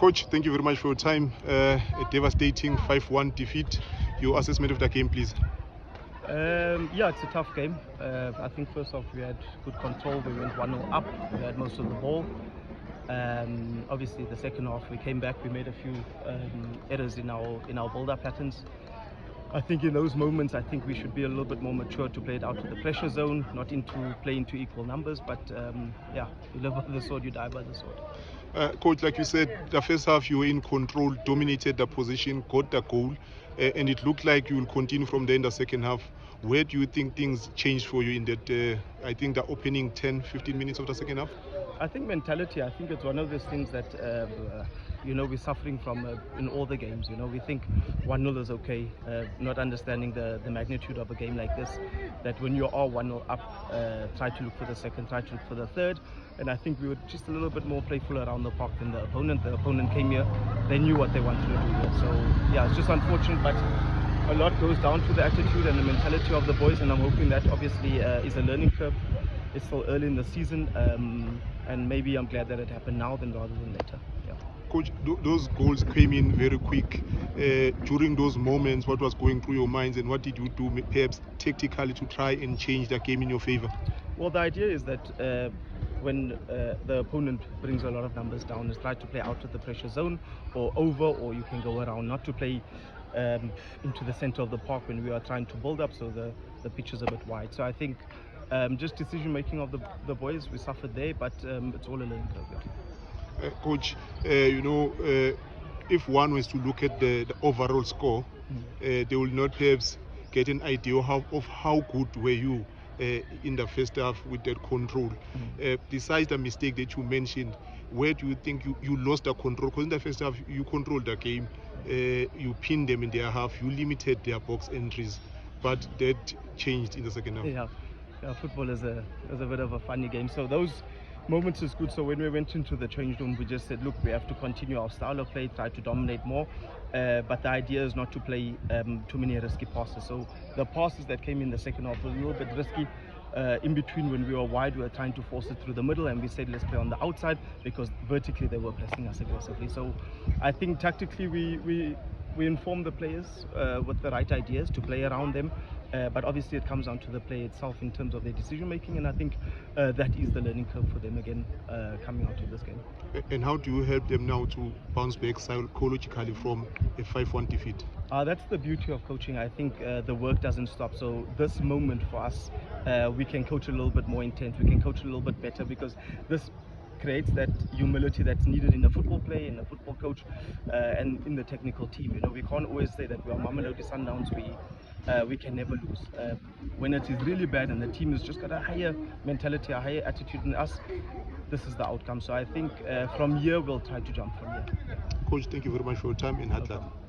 Coach, thank you very much for your time. A devastating 5-1 defeat. Your assessment of the game, please. Yeah, it's a tough game. I think first off we had good control. We went 1-0 up. We had most of the ball. Obviously, the second half we came back. We made a few errors in our build-up patterns. I think in those moments, I think we should be a little bit more mature to play it out of the pressure zone, not play into equal numbers. But yeah, you live by the sword, you die by the sword. Coach, like you said, the first half you were in control, dominated the position, got the goal, and it looked like you will continue from there in the second half. Where do you think things changed for you in that, I think the opening 10-15 minutes of the second half? I think mentality, I think it's one of those things that, we're suffering from in all the games. We think 1-0 is okay, not understanding the magnitude of a game like this, that when you are 1-0 up, try to look for the second, try to look for the third. And I think we were just a little bit more playful around the park than the opponent. The opponent came here, they knew what they wanted to do here. So yeah, it's just unfortunate, but a lot goes down to the attitude and the mentality of the boys, and I'm hoping that obviously is a learning curve. It's still early in the season, and maybe I'm glad that it happened now than rather than later. Yeah. Coach, those goals came in very quick. During those moments, what was going through your minds, and what did you do perhaps tactically to try and change the game in your favor? Well, the idea is that when the opponent brings a lot of numbers down, is try to play out of the pressure zone or over, or you can go around, not to play into the center of the park when we are trying to build up, so the pitch is a bit wide. So I think just decision making of the boys, we suffered there, but it's all a learning curve. Coach, if one was to look at the overall score, they will not perhaps get an idea of how good were you in the first half with that control. Besides the mistake that you mentioned, where do you think you lost the control? Because in the first half you controlled the game, you pinned them in their half, you limited their box entries, but that changed in the second half. Yeah, football is a bit of a funny game. So those moments is good. So when we went into the change room, we just said, look, we have to continue our style of play, try to dominate more. But the idea is not to play too many risky passes. So the passes that came in the second half were a little bit risky. In between, when we were wide, we were trying to force it through the middle, and we said let's play on the outside because vertically they were pressing us aggressively. So I think tactically we informed the players with the right ideas to play around them. But obviously it comes down to the play itself in terms of their decision making, and I think that is the learning curve for them again coming out of this game. And how do you help them now to bounce back psychologically from a 5-1 defeat? That's the beauty of coaching. I think the work doesn't stop. So this moment for us, we can coach a little bit more intense, we can coach a little bit better, because this creates that humility that's needed in a football play, in a football coach, and in the technical team. We can't always say that we are Mamelodi Sundowns, we can never lose. When it is really bad and the team has just got a higher mentality, a higher attitude than us, this is the outcome. So I think from here we'll try to jump from here. Coach, thank you very much for your time and hard luck.